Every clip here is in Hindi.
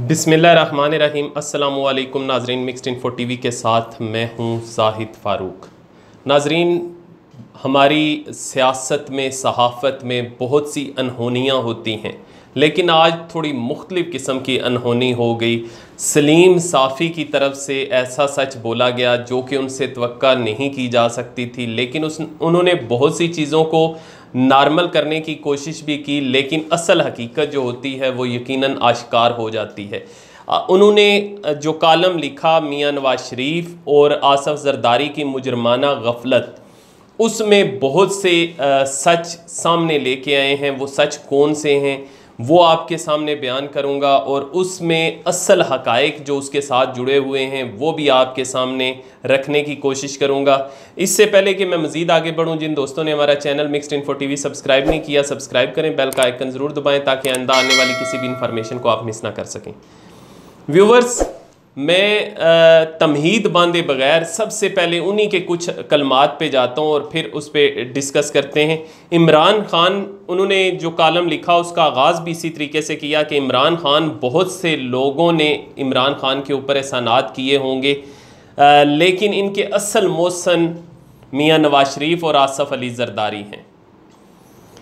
बिस्मिल्लाहिर्रहमानिर्रहीम। अस्सलामुअलैकुम नाजरीन, मिक्स्ड इन्फो टीवी के साथ मैं हूँ जाहिद फ़ारूक। नाजरीन, हमारी सियासत में, सहाफ़त में बहुत सी अनहोनियाँ होती हैं, लेकिन आज थोड़ी मुख्तलिफ़ किस्म की अनहोनी हो गई। सलीम साफ़ी की तरफ से ऐसा सच बोला गया जो कि उनसे तवक्का नहीं की जा सकती थी, लेकिन उन्होंने बहुत सी चीज़ों को नॉर्मल करने की कोशिश भी की, लेकिन असल हकीकत जो होती है वो यकीनन आश्कार हो जाती है। उन्होंने जो कालम लिखा मियां नवाज शरीफ और आसफ़ ज़रदारी की मुजरमाना गफलत, उसमें बहुत से सच सामने लेके आए हैं। वो सच कौन से हैं वो आपके सामने बयान करूंगा, और उसमें असल हकायक जो उसके साथ जुड़े हुए हैं वो भी आपके सामने रखने की कोशिश करूंगा। इससे पहले कि मैं मज़ीद आगे बढ़ूं, जिन दोस्तों ने हमारा channel mixed info TV subscribe नहीं किया, सब्सक्राइब करें, बेल का आइकन ज़रूर दबाएं ताकि आइंदा आने वाली किसी भी इंफॉर्मेशन को आप मिस ना कर सकें। व्यूवर्स, मैं तमहीद बांधे बगैर सबसे पहले उन्हीं के कुछ कलमात पे जाता हूँ और फिर उस पर डिस्कस करते हैं। इमरान खान, उन्होंने जो कालम लिखा उसका आगाज़ भी इसी तरीके से किया कि इमरान खान, बहुत से लोगों ने इमरान खान के ऊपर एहसानात किए होंगे, लेकिन इनके असल मौसन मियां नवाज शरीफ और आसफ़ अली ज़रदारी हैं।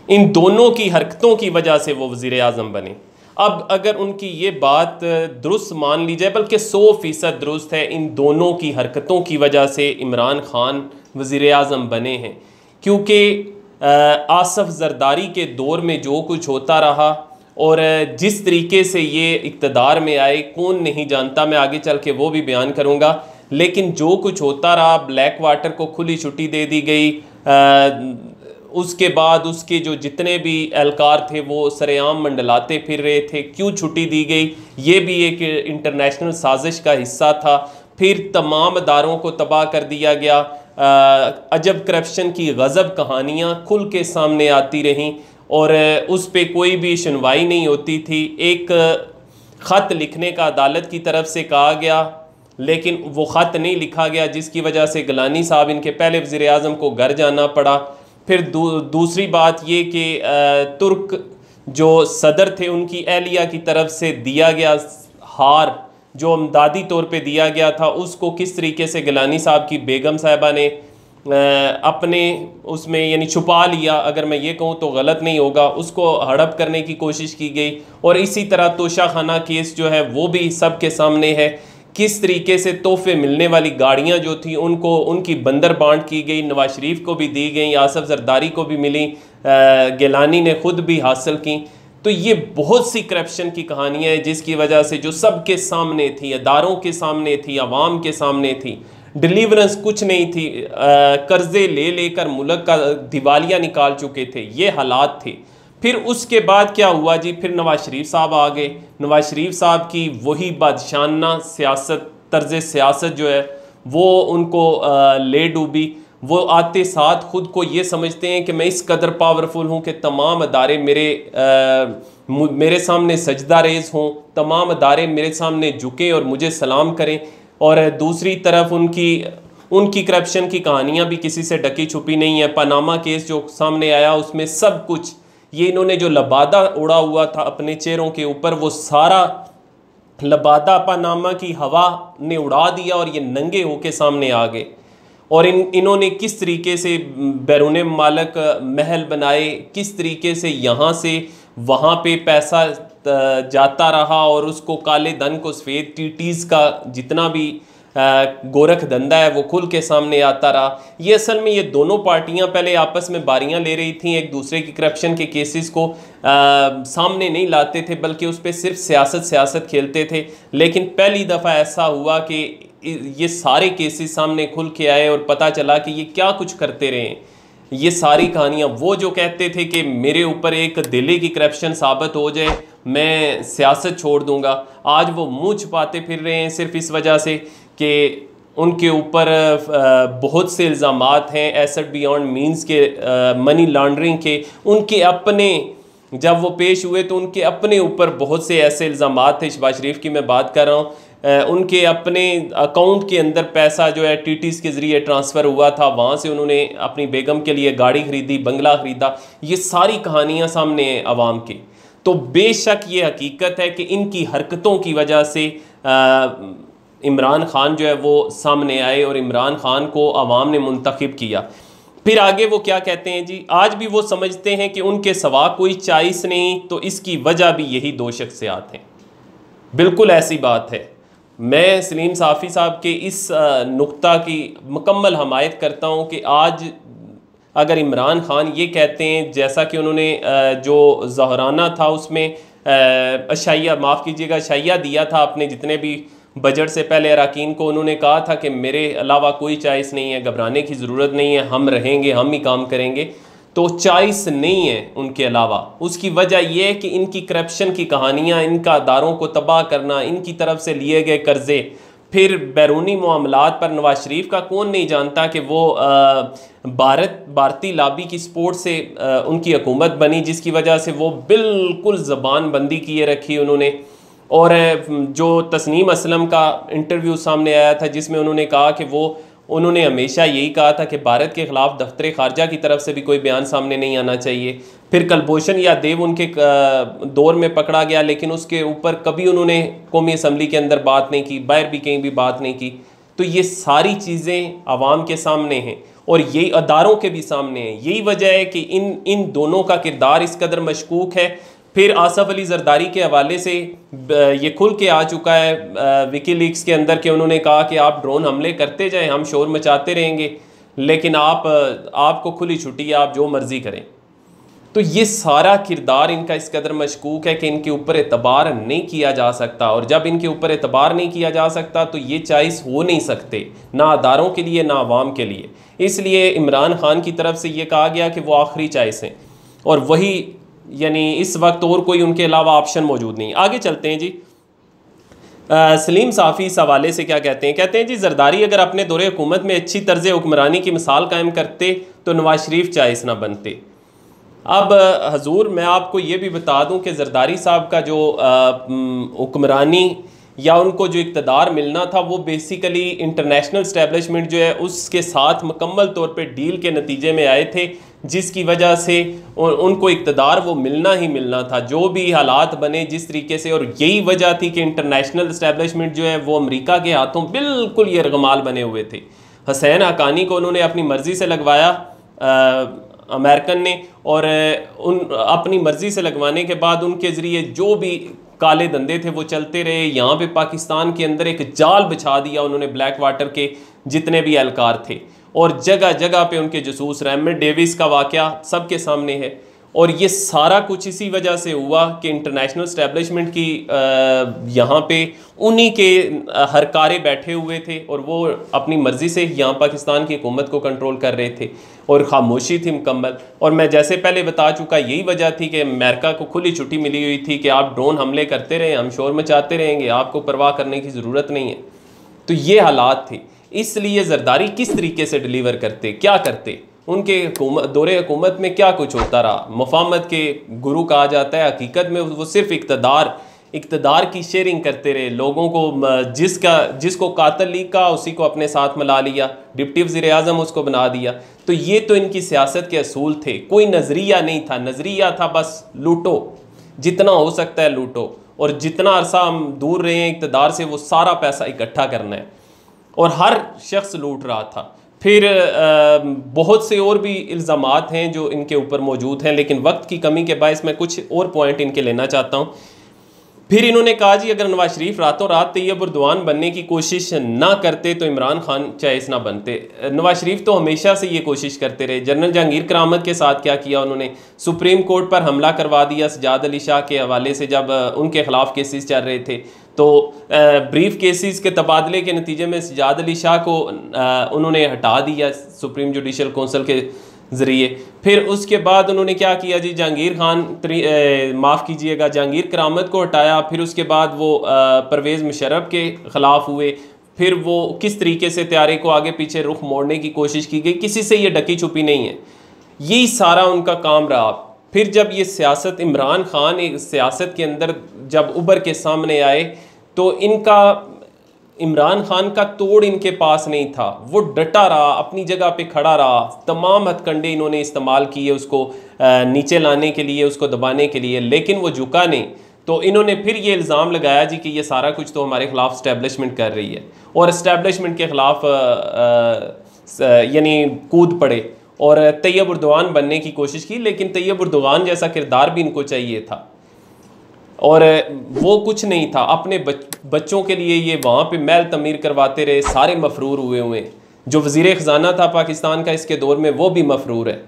इन दोनों की हरकतों की वजह से वो वज़ीर आज़म बने। अब अगर उनकी ये बात दुरुस्त मान ली जाए, बल्कि 100% दुरुस्त है, इन दोनों की हरकतों की वजह से इमरान खान वज़ीर आज़म बने हैं, क्योंकि आसफ़ ज़रदारी के दौर में जो कुछ होता रहा और जिस तरीके से ये इक़्तिदार में आए कौन नहीं जानता, मैं आगे चल के वो भी बयान करूँगा। लेकिन जो कुछ होता रहा, ब्लैक वाटर को खुली छुट्टी दे दी गई, उसके बाद उसके जो जितने भी एहलकार थे वो सरेआम मंडलाते फिर रहे थे। क्यों छुट्टी दी गई, ये भी एक इंटरनेशनल साजिश का हिस्सा था। फिर तमाम अदारों को तबाह कर दिया गया। अजब करप्शन की गज़ब कहानियाँ खुल के सामने आती रहीं और उस पर कोई भी सुनवाई नहीं होती थी। एक ख़त लिखने का अदालत की तरफ से कहा गया, लेकिन वो ख़त नहीं लिखा गया, जिसकी वजह से गिलानी साहब, इनके पहले वज़ीर आज़म को घर जाना पड़ा। फिर दूसरी बात ये कि तुर्क जो सदर थे उनकी अहलिया की तरफ से दिया गया हार, जो अमदादी तौर पे दिया गया था, उसको किस तरीके से गिलानी साहब की बेगम साहिबा ने अपने उसमें यानी छुपा लिया, अगर मैं ये कहूँ तो गलत नहीं होगा, उसको हड़प करने की कोशिश की गई। और इसी तरह तोशा खाना केस जो है वो भी सब के सामने है। किस तरीके से तोहफे मिलने वाली गाड़ियां जो थी उनको, उनकी बंदर बांट की गई, नवाज शरीफ को भी दी गई, आसफ़ ज़रदारी को भी मिली, गिलानी ने खुद भी हासिल की। तो ये बहुत सी करप्शन की कहानियाँ हैं जिसकी वजह से, जो सब के सामने थी, अदारों के सामने थी, आवाम के सामने थी, डिलीवरेंस कुछ नहीं थी, कर्ज़े ले लेकर मुल्क का दिवालिया निकाल चुके थे, ये हालात थे। फिर उसके बाद क्या हुआ जी, फिर नवाज शरीफ साहब आ गए। नवाज शरीफ साहब की वही बादशाना सियासत, तर्ज सियासत जो है वो उनको ले डूबी। वो आते साथ ख़ुद को ये समझते हैं कि मैं इस कदर पावरफुल हूँ कि तमाम अदारे मेरे सामने सजदा रेज़ हों, तमाम अदारे मेरे सामने झुकें और मुझे सलाम करें। और दूसरी तरफ उनकी करप्शन की कहानियाँ भी किसी से ढकी छुपी नहीं है। पनामा केस जो सामने आया उसमें सब कुछ, ये इन्होंने जो लबादा उड़ा हुआ था अपने चेहरों के ऊपर, वो सारा लबादा पनामा की हवा ने उड़ा दिया और ये नंगे होके सामने आ गए। और इन्होंने किस तरीके से बैरून मालक महल बनाए, किस तरीके से यहाँ से वहाँ पे पैसा जाता रहा और उसको काले धन को सफ़ेद टीटीज़ का जितना भी गोरख धंधा है वो खुल के सामने आता रहा। ये असल में ये दोनों पार्टियां पहले आपस में बारियां ले रही थीं, एक दूसरे की करप्शन के केसेस को सामने नहीं लाते थे, बल्कि उस पर सिर्फ सियासत खेलते थे। लेकिन पहली दफ़ा ऐसा हुआ कि ये सारे केसेस सामने खुल के आए और पता चला कि ये क्या कुछ करते रहे। ये सारी कहानियाँ, वो जो कहते थे कि मेरे ऊपर एक दिल्ली की करप्शन साबित हो जाए मैं सियासत छोड़ दूंगा, आज वो मुँह छुपाते फिर रहे हैं सिर्फ इस वजह से कि उनके ऊपर बहुत से इल्ज़ामात हैं एसेट बियॉन्ड मींस के, मनी लॉन्ड्रिंग के। उनके अपने, जब वो पेश हुए तो उनके अपने ऊपर बहुत से ऐसे इल्ज़ामात थे, शहबाज शरीफ की मैं बात कर रहा हूँ, उनके अपने अकाउंट के अंदर पैसा जो है टीटीज़ के ज़रिए ट्रांसफ़र हुआ था, वहाँ से उन्होंने अपनी बेगम के लिए गाड़ी ख़रीदी, बंगला ख़रीदा। ये सारी कहानियाँ सामने हैं आवाम की। तो बेशक ये हकीकत है कि इनकी हरकतों की वजह से इमरान खान जो है वो सामने आए और इमरान खान को आवाम ने मुंतखब किया। फिर आगे वो क्या कहते हैं जी, आज भी वो समझते हैं कि उनके सिवा कोई चॉइस नहीं, तो इसकी वजह भी यही दो शख्सियात हैं। बिल्कुल ऐसी बात है। मैं सलीम साफ़ी साहब के इस नुक्ता की मुकम्मल हमायत करता हूँ कि आज अगर इमरान खान ये कहते हैं, जैसा कि उन्होंने जो ज़हराना था उसमें अशाइया, माफ़ कीजिएगा, अशाइया दिया था अपने जितने भी बजट से पहले अरकान को, उन्होंने कहा था कि मेरे अलावा कोई चॉइस नहीं है, घबराने की ज़रूरत नहीं है, हम रहेंगे, हम ही काम करेंगे। तो चॉइस नहीं है उनके अलावा। उसकी वजह यह है कि इनकी करप्शन की कहानियाँ, इनका अदारों को तबाह करना, इनकी तरफ से लिए गए कर्ज़े, फिर बैरूनी मामलात पर नवाज शरीफ का कौन नहीं जानता कि वो भारतीय लॉबी की सपोर्ट से उनकी हुकूमत बनी, जिसकी वजह से वो बिल्कुल ज़बान बंदी किए रखी उन्होंने। और जो तस्नीम असलम का इंटरव्यू सामने आया था जिसमें उन्होंने कहा कि उन्होंने हमेशा यही कहा था कि भारत के ख़िलाफ़ दफ्तर ख़ारजा की तरफ से भी कोई बयान सामने नहीं आना चाहिए। फिर कलभूषण यादव उनके दौर में पकड़ा गया, लेकिन उसके ऊपर कभी उन्होंने कौमी असम्बली के अंदर बात नहीं की, बाहर भी कहीं भी बात नहीं की। तो ये सारी चीज़ें आवाम के सामने हैं और यही अदारों के भी सामने हैं। यही वजह है कि इन दोनों का किरदार इस कदर मशकूक है। फिर आसफ़ अली ज़रदारी के हवाले से ये खुल के आ चुका है विकीलीक्स के अंदर कि उन्होंने कहा कि आप ड्रोन हमले करते जाएं, हम शोर मचाते रहेंगे, लेकिन आपको खुली छुट्टी है, आप जो मर्ज़ी करें। तो ये सारा किरदार इनका इस कदर मशकूक है कि इनके ऊपर एतबार नहीं किया जा सकता, और जब इनके ऊपर एतबार नहीं किया जा सकता तो ये चॉइस हो नहीं सकते, ना अदारों के लिए ना आवाम के लिए। इसलिए इमरान खान की तरफ से ये कहा गया कि वो आखिरी चॉइस हैं, और वही यानी इस वक्त और कोई उनके अलावा ऑप्शन मौजूद नहीं। आगे चलते हैं जी। सलीम साफ़ी इस हवाले से क्या कहते हैं, कहते हैं जी, ज़रदारी अगर अपने दौरे हुकूमत में अच्छी तर्ज हुक्मरानी की मिसाल कायम करते तो नवाज शरीफ चॉइस ना बनते। अब हजूर मैं आपको ये भी बता दूं कि ज़रदारी साहब का जो हुक्मरानी या उनको जो इक़्तिदार मिलना था वो बेसिकली इंटरनेशनल इस्टेब्लिशमेंट जो है उसके साथ मुकम्मल तौर पे डील के नतीजे में आए थे, जिसकी वजह से उनको इक़्तिदार वो मिलना ही मिलना था, जो भी हालात बने जिस तरीके से। और यही वजह थी कि इंटरनेशनल इस्टेब्लिशमेंट जो है वो अमेरिका के हाथों बिल्कुल यरगमाल बने हुए थे। हुसैन हक्कानी को उन्होंने अपनी मर्ज़ी से लगवाया अमेरिकन ने, और अपनी मर्ज़ी से लगवाने के बाद उनके ज़रिए जो भी काले धंधे थे वो चलते रहे। यहाँ पे पाकिस्तान के अंदर एक जाल बिछा दिया उन्होंने ब्लैक वाटर के जितने भी एहलकार थे, और जगह जगह पे उनके जसूस। रहमत डेविस का वाक़या सबके सामने है, और ये सारा कुछ इसी वजह से हुआ कि इंटरनेशनल इस्टेब्लिशमेंट की यहाँ पे उन्हीं के हरकारे बैठे हुए थे, और वो अपनी मर्ज़ी से यहाँ पाकिस्तान की हुकूमत को कंट्रोल कर रहे थे, और खामोशी थी मुकम्मल। और मैं जैसे पहले बता चुका, यही वजह थी कि अमेरिका को खुली छुट्टी मिली हुई थी कि आप ड्रोन हमले करते रहें, हम शोर मचाते रहेंगे, आपको परवाह करने की ज़रूरत नहीं है। तो ये हालात थे। इसलिए ज़रदारी किस तरीके से डिलीवर करते, क्या करते, उनके दौरे हुकूमत में क्या कुछ होता रहा। मुफाहमत के गुरु कहा जाता है, हकीकत में वो सिर्फ इक़्तिदार की शेयरिंग करते रहे। लोगों को जिसको कातिल लिखा उसी को अपने साथ मिला लिया, डिप्टी वज़ीर आज़म उसको बना दिया। तो ये तो इनकी सियासत के असूल थे, कोई नज़रिया नहीं था। नज़रिया था बस लूटो, जितना हो सकता है लूटो, और जितना अरसा हम दूर रहे हैं इक़्तिदार से वो सारा पैसा इकट्ठा करना है, और हर शख्स लूट रहा था। फिर बहुत से और भी इल्ज़ामात हैं जो इनके ऊपर मौजूद हैं, लेकिन वक्त की कमी के बायस मैं कुछ और पॉइंट इनके लेना चाहता हूँ। फिर इन्होंने कहा जी, अगर नवाज शरीफ रातों रात तैयब उर्दवान बनने की कोशिश ना करते तो इमरान खान चॉइस ना बनते। नवाज शरीफ तो हमेशा से ये कोशिश करते रहे। जनरल जहांगीर करामत के साथ क्या किया उन्होंने, सुप्रीम कोर्ट पर हमला करवा दिया सजाद अली शाह के हवाले से, जब उनके ख़िलाफ़ केसेस चल रहे थे। तो ब्रीफ केसेस के तबादले के नतीजे में सजाद अली शाह को उन्होंने हटा दिया सुप्रीम जुडिशल कौंसिल के ज़रिए। फिर उसके बाद उन्होंने क्या किया जी, जहांगीर जहांगीर करामत को हटाया। फिर उसके बाद वो परवेज़ मुशर्रफ के ख़िलाफ़ हुए। फिर वो किस तरीके से तैयारी को आगे पीछे रुख मोड़ने की कोशिश की गई, किसी से ये ढकी छुपी नहीं है, यही सारा उनका काम रहा। फिर जब ये सियासत, इमरान खान एक सियासत के अंदर जब उभर के सामने आए, तो इनका इमरान खान का तोड़ इनके पास नहीं था, वो डटा रहा, अपनी जगह पे खड़ा रहा, तमाम हथकंडे इन्होंने इस्तेमाल किए उसको नीचे लाने के लिए, उसको दबाने के लिए, लेकिन वो झुका नहीं। तो इन्होंने फिर ये इल्ज़ाम लगाया जी कि ये सारा कुछ तो हमारे ख़िलाफ़ इस्टेब्लिशमेंट कर रही है, और इस्टेब्लिशमेंट के ख़िलाफ़ यानी कूद पड़े और तैयब उर्दवान बनने की कोशिश की। लेकिन तैयब उर्दवान जैसा किरदार भी इनको चाहिए था, और वो कुछ नहीं था। अपने बच्चों के लिए ये वहाँ पे महल तमीर करवाते रहे, सारे मफरूर हुए। जो वज़ीर ख़ज़ाना था पाकिस्तान का इसके दौर में, वो भी मफरूर है।